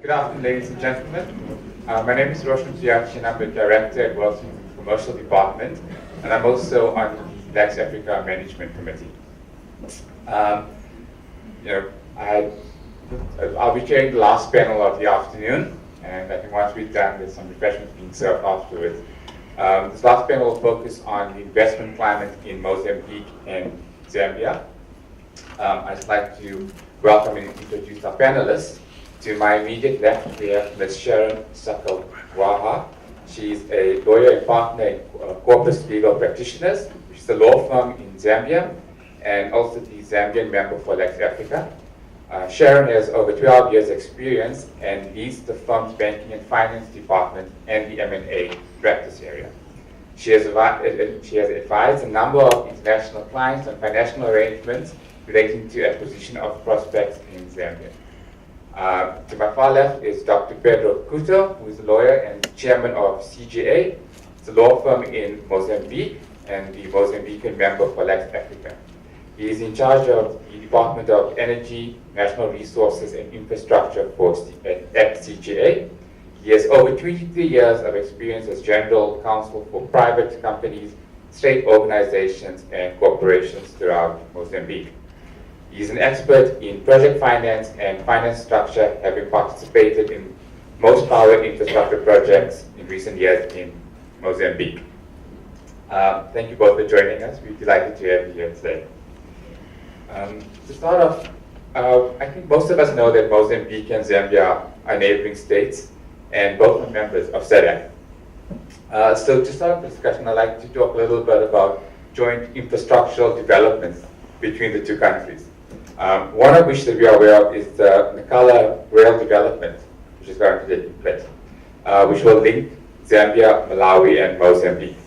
Good afternoon, ladies and gentlemen. My name is Roshan Ziachi, and I'm the Director at Wellington Commercial Department, and I'm also on the Lex Africa Management Committee. I'll be chairing the last panel of the afternoon, and I think once we're done, there's some refreshments being served afterwards. This last panel will focus on the investment climate in Mozambique and Zambia. I'd like to welcome and introduce our panelists. To my immediate left, we have Ms. Sharon Sakawala. She's a lawyer and partner in Corpus Legal Practitioners, which is a law firm in Zambia, and also the Zambian member for Lex Africa. Sharon has over 12 years' experience and leads the firm's banking and finance department and the M&A practice area. She has advised a number of international clients on financial arrangements relating to acquisition of prospects in Zambia. To my far left is Dr. Pedro Couto, who is a lawyer and chairman of CGA. It's a law firm in Mozambique and the Mozambican member for Lex Africa. He is in charge of the Department of Energy, National Resources and Infrastructure at CGA. He has over 23 years of experience as general counsel for private companies, state organizations, and corporations throughout Mozambique. He's an expert in project finance and finance structure, having participated in most power infrastructure projects in recent years in Mozambique. Thank you both for joining us. We're delighted to have you here today. To start off, I think most of us know that Mozambique and Zambia are neighboring states, and both are members of SADC. So to start off the discussion, I'd like to talk a little bit about joint infrastructural developments between the two countries. One of which that we are aware of is the Nacala rail development, which is currently taking place, which will link Zambia, Malawi, and Mozambique.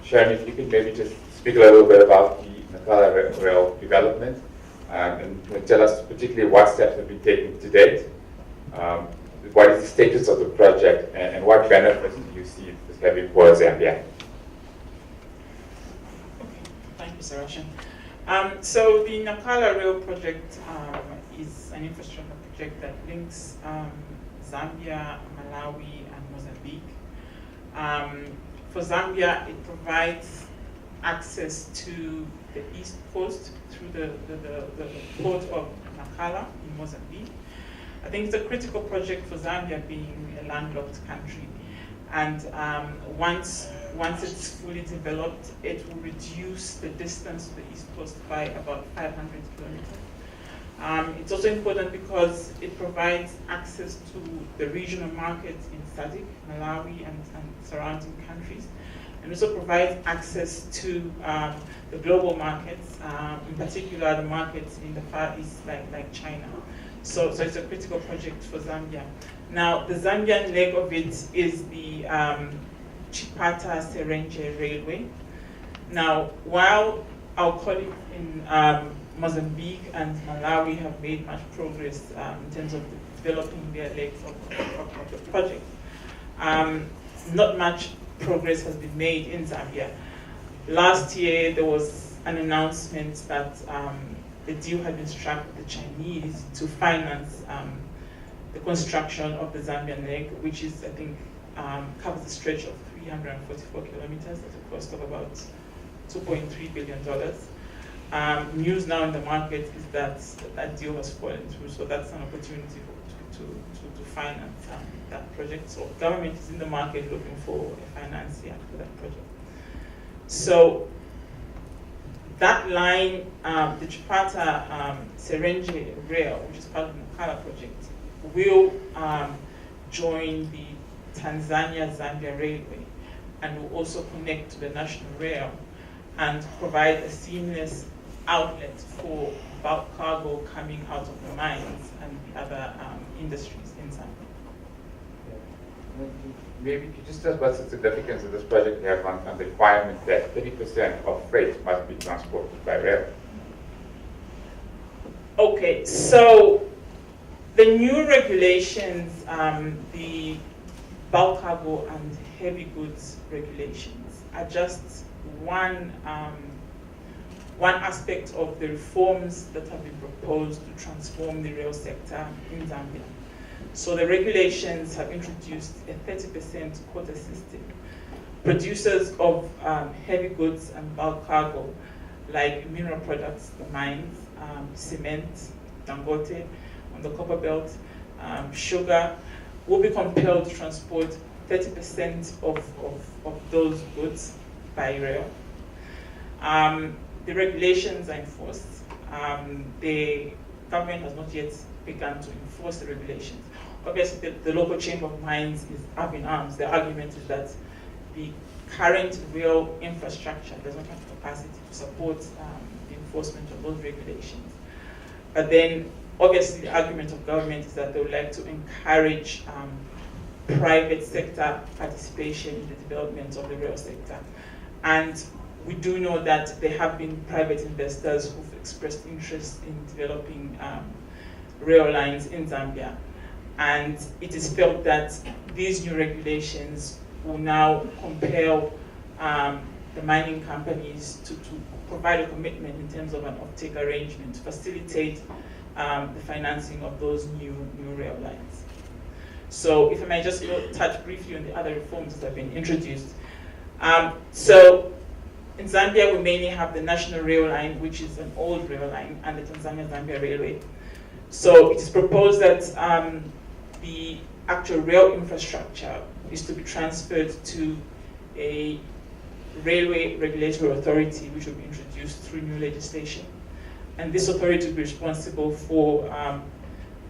Sharon, if you could maybe just speak a little bit about the Nacala rail development, and tell us particularly what steps have been taken to date, what is the status of the project, and what benefits do you see this having for Zambia? Thank you, Sir Roshan. So the Nacala Rail project is an infrastructure project that links Zambia, Malawi, and Mozambique. For Zambia, it provides access to the east coast through the port of Nacala in Mozambique. I think it's a critical project for Zambia, being a landlocked country. And once it's fully developed, it will reduce the distance to the east coast by about 500 kilometers. It's also important because it provides access to the regional markets in SADC, Malawi, and surrounding countries, and also provides access to the global markets, in particular the markets in the Far East, like China. So it's a critical project for Zambia. Now, the Zambian leg of it is the Chipata-Serenje Railway. Now, while our colleagues in Mozambique and Malawi have made much progress in terms of developing their legs of the project, not much progress has been made in Zambia. Last year, there was an announcement that the deal had been struck with the Chinese to finance the construction of the Zambian leg, which is, I think, covers a stretch of 344 kilometers at a cost of about $2.3 billion. News now in the market is that that deal has fallen through, so that's an opportunity to finance that project. So government is in the market looking for a financier for that project. So that line, the Chipata-Serenje Rail, which is part of the Nacala project, will join the Tanzania-Zambia Railway and will also connect to the national rail and provide a seamless outlet for bulk cargo coming out of the mines and the other industries in Zambia. Maybe you could just tell us what's the significance of this project have on the requirement that 30% of freight must be transported by rail? Okay, so the new regulations, the bulk cargo and heavy goods regulations, are just one aspect of the reforms that have been proposed to transform the rail sector in Zambia. So the regulations have introduced a 30% quota system. Producers of heavy goods and bulk cargo, like mineral products, the mines, cement, Dangote on the copper belt, sugar, will be compelled to transport 30% of those goods by rail. The regulations are enforced. The government has not yet begun to enforce the regulations. Obviously, the local chamber of mines is up in arms. The argument is that the current rail infrastructure does not have capacity to support the enforcement of those regulations. But then, obviously, the argument of government is that they would like to encourage private sector participation in the development of the rail sector. And we do know that there have been private investors who've expressed interest in developing rail lines in Zambia. And it is felt that these new regulations will now compel the mining companies to provide a commitment in terms of an offtake arrangement to facilitate the financing of those new rail lines. So if I may just touch briefly on the other reforms that have been introduced. So in Zambia, we mainly have the National Rail Line, which is an old rail line, and the Tanzania-Zambia Railway. So it is proposed that the actual rail infrastructure is to be transferred to a railway regulatory authority, which will be introduced through new legislation. And this authority will be responsible for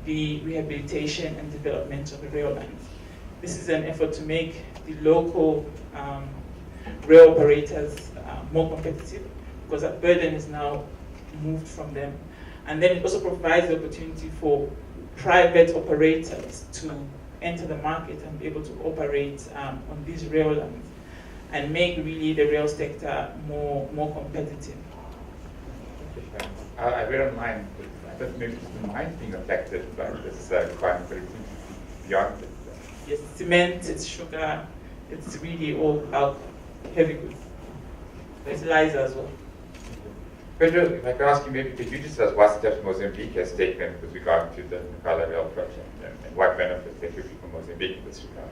the rehabilitation and development of the rail lines. This is an effort to make the local rail operators more competitive, because that burden is now moved from them. And then it also provides the opportunity for private operators to enter the market and be able to operate on these rail lines and make really the rail sector more competitive. I read online that maybe it's the mines being affected by this requirement, but it seems beyond it. Yes, cement, it's sugar, it's really all bulk, heavy goods. Fertilizer as well. Pedro, if I can ask you, maybe could you just tell us what steps Mozambique has taken with regard to the Nacala Rail project and what benefits there could be for Mozambique in this regard?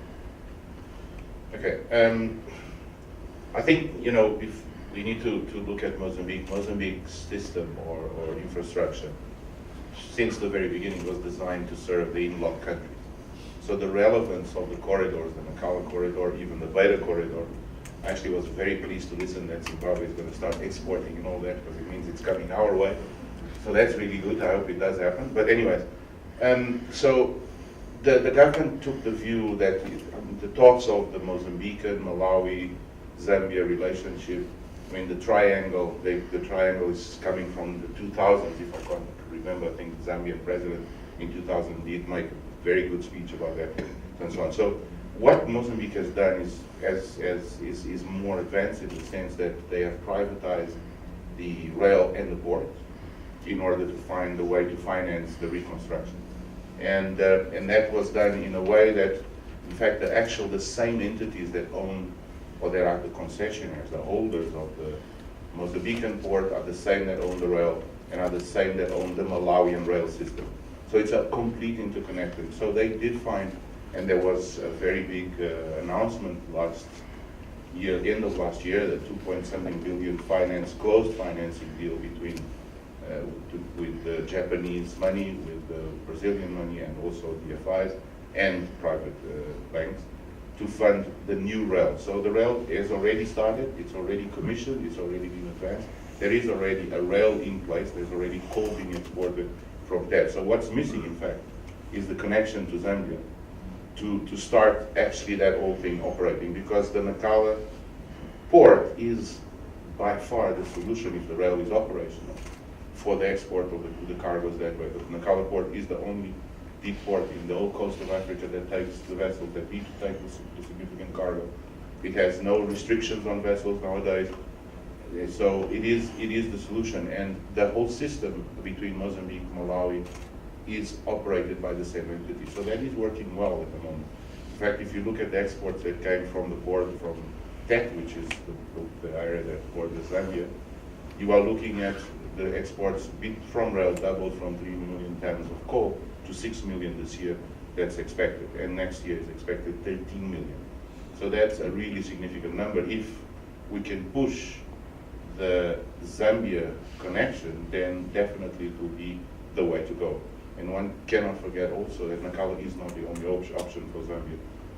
Okay. I think, we need to look at Mozambique. Mozambique's system or infrastructure, since the very beginning, was designed to serve the in-lock countries. So the relevance of the corridors, the Nacala corridor, even the Beira corridor, I actually was very pleased to listen that Zimbabwe is going to start exporting and all that, because it means it's coming our way. So that's really good. I hope it does happen. But anyways, so the government took the view that the talks of the Mozambican, Malawi, Zambia relationship, I mean, the triangle is coming from the 2000s, if I can remember. I think the Zambian president in 2000 did make a very good speech about that and so on. So what Mozambique has done is more advanced in the sense that they have privatized the rail and the port in order to find a way to finance the reconstruction. And that was done in a way that, in fact, the same entities that own, or that are the concessionaires, the holders of the Mozambican port, are the same that own the rail and are the same that own the Malawian rail system. So it's a complete interconnected. So they did find, and there was a very big announcement last year, end of last year, the 2-point-something billion closed financing deal between with the Japanese money, with the Brazilian money, and also DFIs and private banks to fund the new rail. So the rail is already started, it's already commissioned, it's already been advanced. There is already a rail in place, there's already coal being exported from there. So what's missing, in fact, is the connection to Zambia to start actually that whole thing operating, because the Nacala port is by far the solution if the rail is operational for the export of the cargoes that way. The Nacala port is the only deep port in the whole coast of Africa that takes the vessels that need to take the significant cargo. It has no restrictions on vessels nowadays. So it is the solution, and the whole system between Mozambique, Malawi, is operated by the same entity. So that is working well at the moment. In fact, if you look at the exports that came from the port from Tet, which is the area that borders Zambia, you are looking at the exports from rail doubled from 3 million tons of coal to 6 million this year that's expected, and next year is expected 13 million. So that's a really significant number. If we can push the Zambia connection, then definitely it will be the way to go. And one cannot forget also that Nacala is not the only option for Zambia.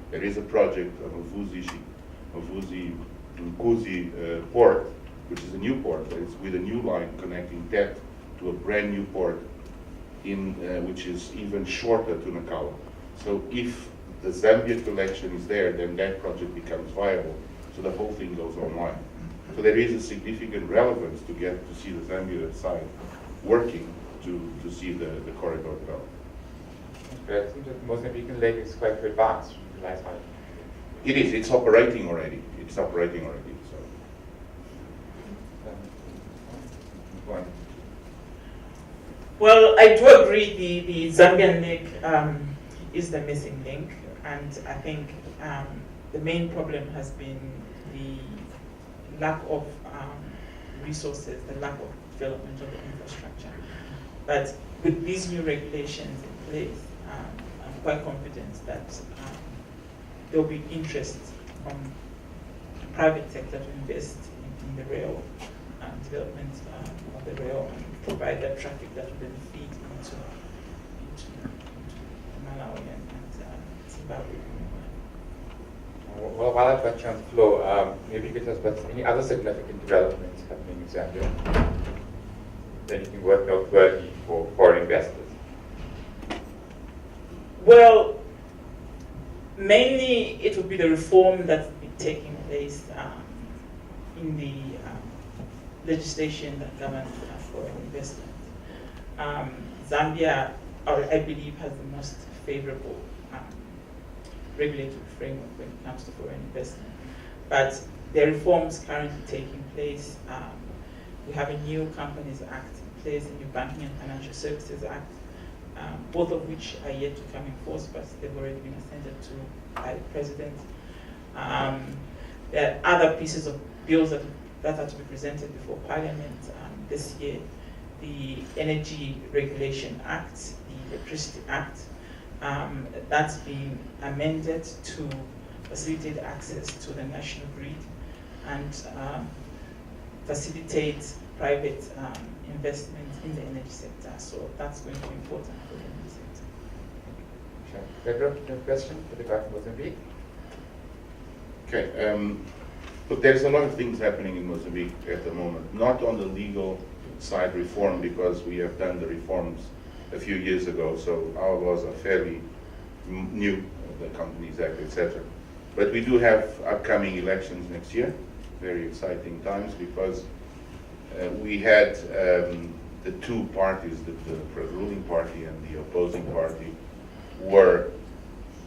There is a project of Mvuzi port, which is a new port. It's with a new line connecting that to a brand new port, which is even shorter to Nacala. So if the Zambia collection is there, then that project becomes viable. So the whole thing goes online. So there is a significant relevance to get to see the Zambia side working to see the corridor develop. But it seems that the Mozambican leg is quite advanced from the light side. It is. It's operating already. It's operating already. So. Go on. Well, I do agree the Zambian link is the missing link, and I think the main problem has been the lack of resources, the lack of development of the infrastructure. But with these new regulations in place, I'm quite confident that there will be interest from the private sector to invest in the rail development of the rail and provide that traffic that will then feed into Malawi and Zimbabwe. Well, while I've got you on the floor, maybe you could tell us about any other significant developments happening in Zambia. Anything worth noteworthy for foreign investors? Well, mainly it would be the reform that's been taking place in the legislation that governs foreign investment. Zambia, I believe, has the most favorable regulatory framework when it comes to foreign investment. But there are reforms currently taking place. We have a new Companies Act in place, a new Banking and Financial Services Act, both of which are yet to come in force, but they've already been assented to by the President. There are other pieces of bills that are to be presented before Parliament this year. The Energy Regulation Act, the Electricity Act, that's been amended to facilitate access to the national grid and facilitate private investment in the energy sector. So that's going to be important for the energy sector. Sure. Pedro, you have a question for the guy from Mozambique? Okay. Look, there's a lot of things happening in Mozambique at the moment. Not on the legal side reform, because we have done the reforms a few years ago, so our laws are fairly new, the Companies Act, etc. But we do have upcoming elections next year, very exciting times, because we had the two parties, the ruling party and the opposing party, were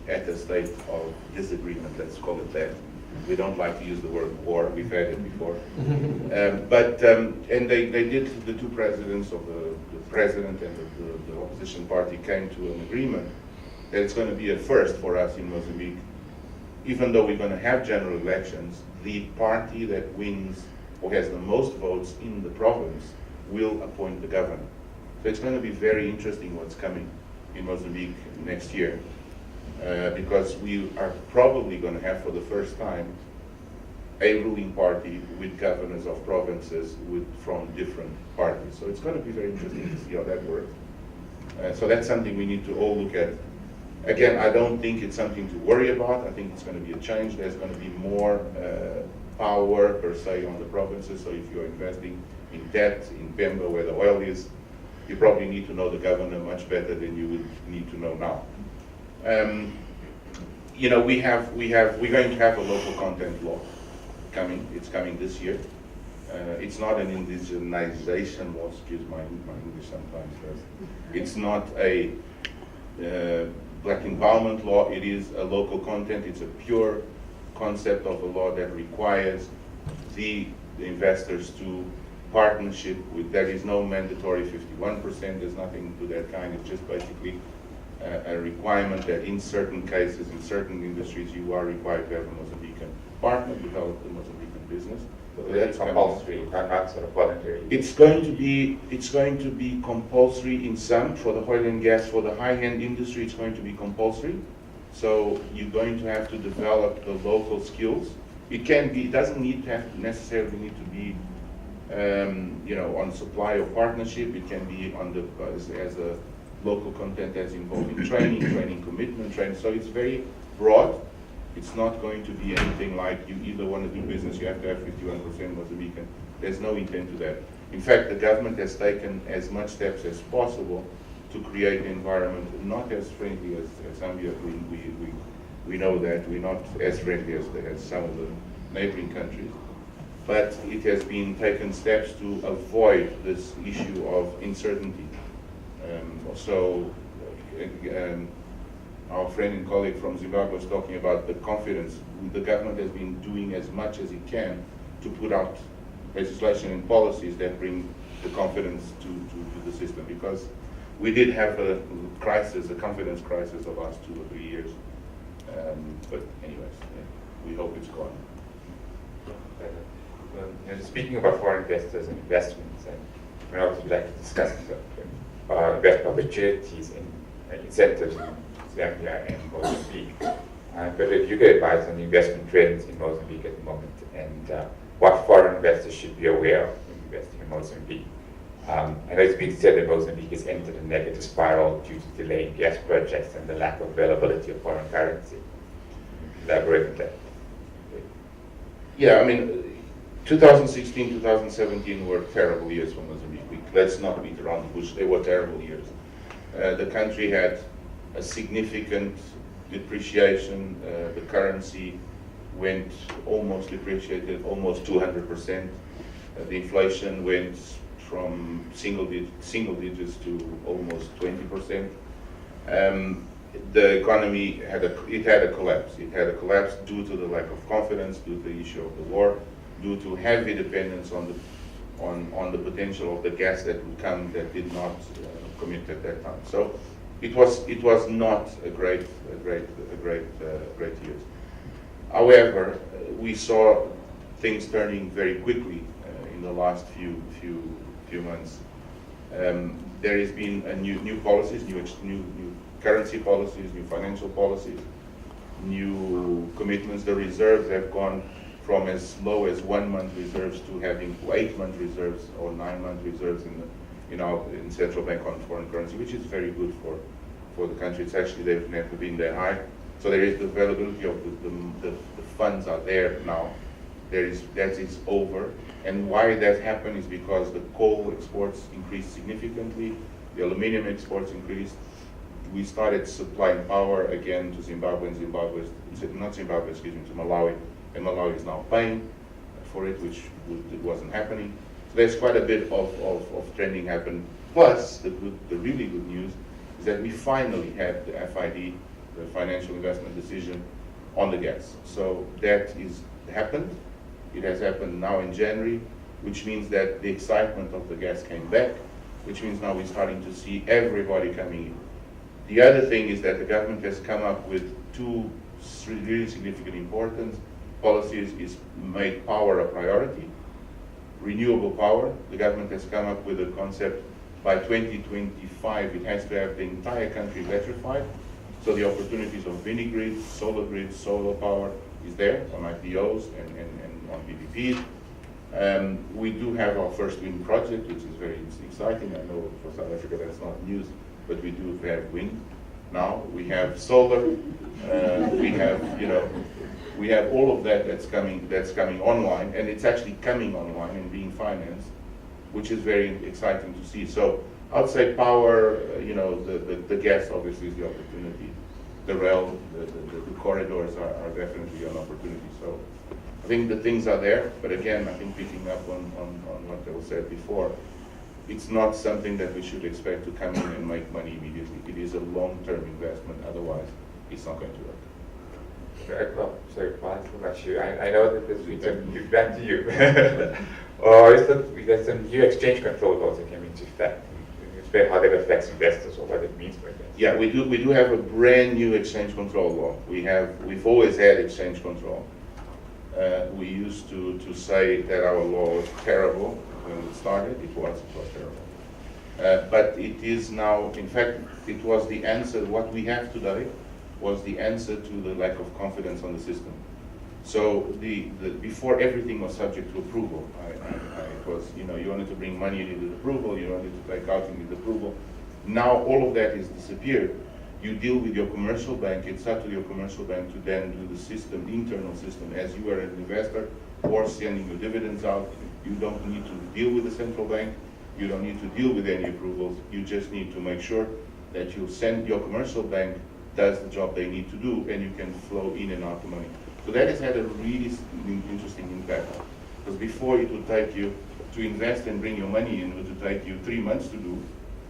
at a state of disagreement, let's call it that. We don't like to use the word war, we've had it before. And they did, the two presidents of the president and the opposition party came to an agreement that it's going to be a first for us in Mozambique. Even though we're going to have general elections, the party that wins or has the most votes in the province will appoint the governor. So it's going to be very interesting what's coming in Mozambique next year. Because we are probably going to have for the first time a ruling party with governors of provinces from different parties. So it's going to be very interesting to see how that works. So that's something we need to all look at. Again, I don't think it's something to worry about. I think it's going to be a change. There's going to be more power per se on the provinces. So if you're investing in debt, in Pemba where the oil is, you probably need to know the governor much better than you would need to know now. You know, we're going to have a local content law coming. It's coming this year. It's not an indigenization law. Excuse my English sometimes. It's not a black empowerment law. It is a local content. It's a pure concept of a law that requires the investors to partnership with. There is no mandatory 51%. There's nothing to that kind. It's just basically a requirement that in certain cases, in certain industries, you are required to have a Mozambican partner, develop the Mozambican business. That's compulsory, not sort of voluntary. It's going to be compulsory in some, for the oil and gas, for the high-end industry, it's going to be compulsory. So you're going to have to develop the local skills. It doesn't necessarily need to be, on supply or partnership. It can be on as a local content as involving training commitment, training. So it's very broad. It's not going to be anything like you either want to do business, you have to have 51% Mozambican. There's no intent to that. In fact, the government has taken as much steps as possible to create an environment not as friendly as Zambia. We know that we're not as friendly as some of the neighboring countries, but it has been taken steps to avoid this issue of uncertainty. Our friend and colleague from Zimbabwe was talking about the confidence. The government has been doing as much as it can to put out legislation and policies that bring the confidence to the system, because we did have a confidence crisis the last 2 or 3 years. But anyways, we hope it's gone. Speaking about foreign investors and investments, I would also like to discuss investment opportunities and incentives in Zambia and Mozambique. But if you could advise on the investment trends in Mozambique at the moment, and what foreign investors should be aware of when investing in Mozambique. I know it's been said that Mozambique has entered a negative spiral due to delaying gas projects and the lack of availability of foreign currency. Elaborate on that. Yeah, 2016, 2017 were terrible years for Mozambique. Let's not beat around the bush. They were terrible years. The country had a significant depreciation. The currency went almost depreciated, almost 200%. The inflation went from single digits to almost 20%. The economy had a collapse. It had a collapse due to the lack of confidence, due to the issue of the war, due to heavy dependence on the potential of the gas that would come that did not commit at that time. So it was not a great years. However, we saw things turning very quickly in the last few months. There has been new policies, new currency policies, new financial policies, new commitments. The reserves have gone from as low as 1 month reserves to having 8-month reserves or 9-month reserves in central bank on foreign currency, which is very good for the country. It's actually, they've never been that high. So there is the availability of the funds are there now. That is over. And why that happened is because the coal exports increased significantly, the aluminum exports increased. We started supplying power again to Zimbabwe, and to Malawi, and Malawi is now paying for it, which it wasn't happening. So there's quite a bit of trending happened. Plus, the really good news is that we finally had the FID, the financial investment decision, on the gas. So that is happened. It has happened now in January, which means that the excitement of the gas came back, which means now we're starting to see everybody coming in. The other thing is that the government has come up with 2 really significant important policies. Is made power a priority. Renewable power, the government has come up with a concept by 2025 it has to have the entire country electrified. So the opportunities of mini grids, solar power is there on IPOs and on PPPs. We do have our first wind project, which is very exciting. I know for South Africa that's not news, but we do have wind now. We have solar. We have all of that that's coming online, and it's actually coming online and being financed, which is very exciting to see. So outside power, the gas obviously is the opportunity. The rail, the corridors are definitely an opportunity. So I think the things are there, but again, I think picking up on what I said before, it's not something that we should expect to come in and make money immediately. It is a long-term investment, otherwise it's not going to work. Very well. So, I know that there's been some new back to you. Or is that we got some new exchange controls also came into effect? Explain how that affects investors or what it means for investors. Yeah, we do have a brand new exchange control law. We've always had exchange control. We used to say that our law was terrible when it started. It was terrible. But it is now, in fact, it was the answer. What we have today was the answer to the lack of confidence on the system. So before everything was subject to approval. You wanted to bring money, you needed approval. You wanted to take out, you needed approval. Now all of that is disappeared. You deal with your commercial bank. It's up to your commercial bank to then do the system, the internal system, as you are an investor or sending your dividends out. You don't need to deal with the central bank. You don't need to deal with any approvals. You just need to make sure that you send your commercial bank does the job they need to do, and you can flow in and out the money. So that has had a really interesting impact. Because before it would take you to invest and bring your money in, it would take you 3 months to do.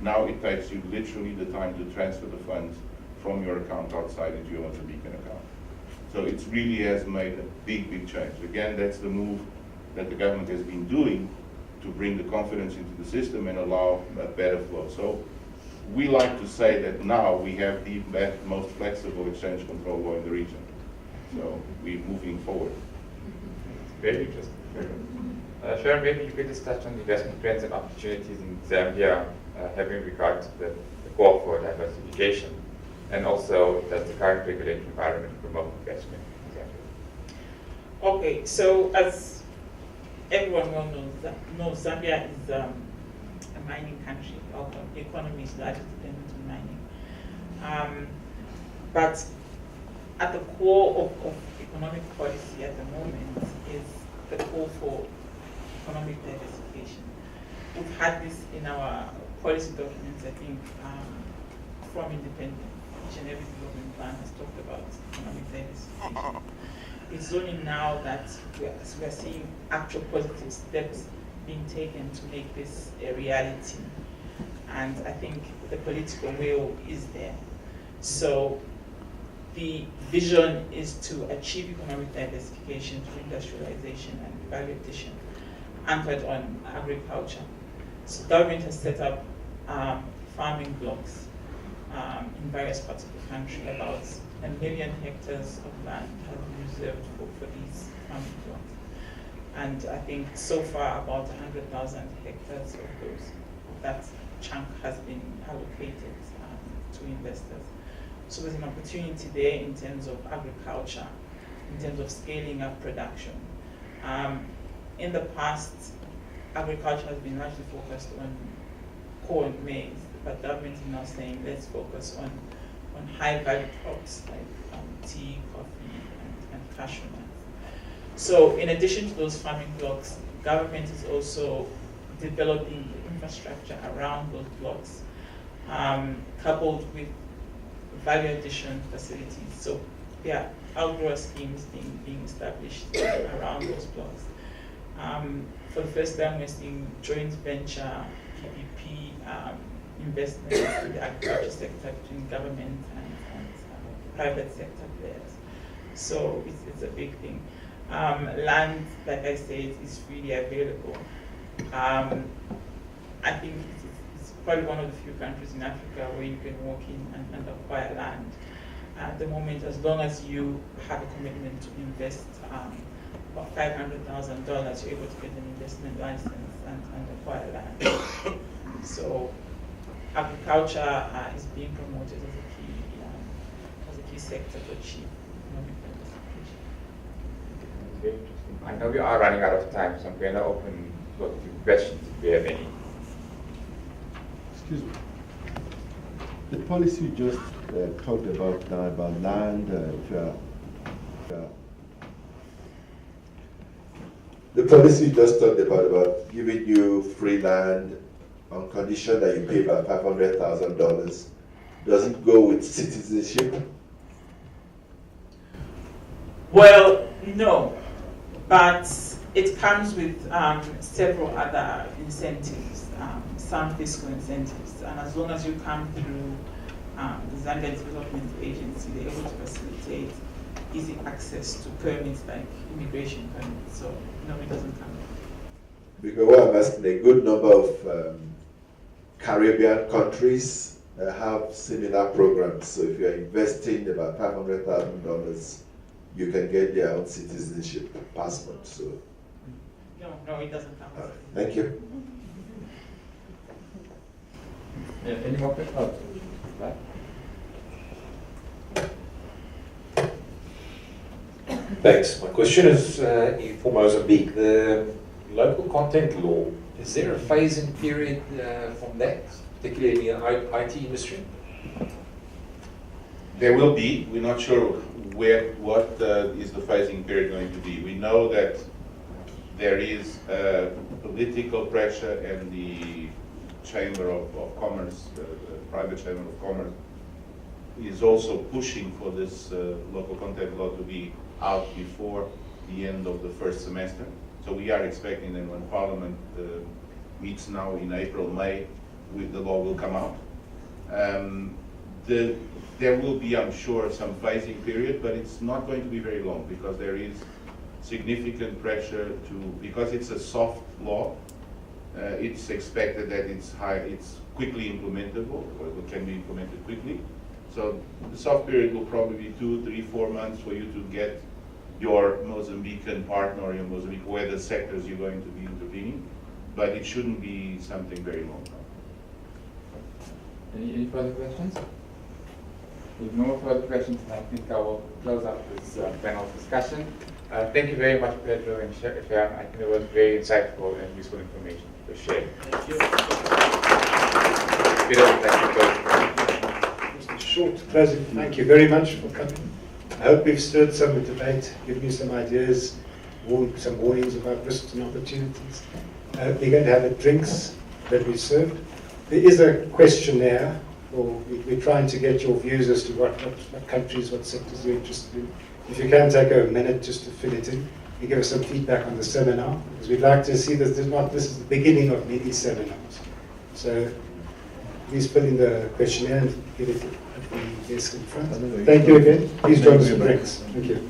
Now it takes you literally the time to transfer the funds from your account outside into your Mozambican account. So it really has made a big, big change. Again, that's the move that the government has been doing to bring the confidence into the system and allow a better flow. So we like to say that now we have the most flexible exchange control law in the region. So we're moving forward. Very interesting. Sharon, maybe you could just touch on the investment trends and opportunities in Zambia, having regard to the call for diversification, and also does the current regulatory environment promote investment in Zambia? Okay, so as everyone well knows, Zambia is a mining country. Our economy is largely dependent on mining. But at the core of economic policy at the moment is the call for economic diversification. We've had this in our policy documents, I think, from independence. Each and every development plan has talked about economic diversification. It's only now that we're seeing actual positive steps being taken to make this a reality. And I think the political will is there. So the vision is to achieve economic diversification through industrialization and value addition, anchored on agriculture. So government has set up farming blocks in various parts of the country. About 1 million hectares of land have been reserved for these farming blocks. And I think so far about 100,000 hectares of that chunk has been allocated to investors. So there's an opportunity there in terms of agriculture, in terms of scaling up production. In the past, agriculture has been largely focused on corn, maize, but government is now saying let's focus on high value crops like tea, coffee, and cashew nuts. So in addition to those farming blocks, government is also developing the infrastructure around those blocks, coupled with value addition facilities. So there are outgrower schemes being established around those blocks. For the first time, we're seeing joint venture, PPP investments in the agriculture sector between government and private sector players. So it's a big thing. Land, like I said, is freely available. I think it's probably one of the few countries in Africa where you can walk in and acquire land. At the moment, as long as you have a commitment to invest about $500,000, you're able to get an investment license and acquire land. So agriculture is being promoted as a key sector to achieve economic diversification. Very interesting. I know we are running out of time, so I'm going to open the floor to questions if we have any. Excuse me. The policy you just talked about now about land, the policy you just talked about giving you free land on condition that you pay about $500,000, does it go with citizenship? Well, no, but it comes with several other incentives, some fiscal incentives, and as long as you come through the Zambia Development Agency, they're able to facilitate easy access to permits like immigration permits, so no, it doesn't come with. Because what I'm asking, a good number of Caribbean countries have similar programs. So if you're investing about $500,000 you can get their own citizenship passport. So, No, it doesn't count. thank you. Any more questions? Oh, right. Thanks. My question is for Mozambique. The local content law, is there a phasing period from that, particularly in the IT industry? There will be. We're not sure what is the phasing period going to be. We know that there is political pressure, and the Chamber of Commerce, the private Chamber of Commerce, is also pushing for this local content law to be out before the end of the first semester. So we are expecting that when Parliament meets now in April, May, the law will come out. There will be, I'm sure, some phasing period, but it's not going to be very long because there is significant pressure because it's a soft law, it's expected that it's quickly implementable, or it can be implemented quickly. So the soft period will probably be 2, 3, 4 months for you to get your Mozambican partner or your Mozambique, where the sectors you're going to be intervening, but it shouldn't be something very long. Any further questions? If no further questions, I think I will close up this panel discussion. Thank you very much, Pedro and Sharon. I think it was very insightful and useful information to share. Thank you. Pedro, thank you. Just a short closing. Thank you very much for coming. I hope we've stirred some debate, given you some ideas, some warnings about risks and opportunities. We're going to have the drinks that we served. There is a questionnaire, or we're trying to get your views as to what countries, what sectors you're interested in. If you can take a minute just to fill it in, and give us some feedback on the seminar, because we'd like to see that this is the beginning of many seminars. So please fill in the questionnaire and give it at the desk in front. Thank you again. Please join us for drinks. Thank you.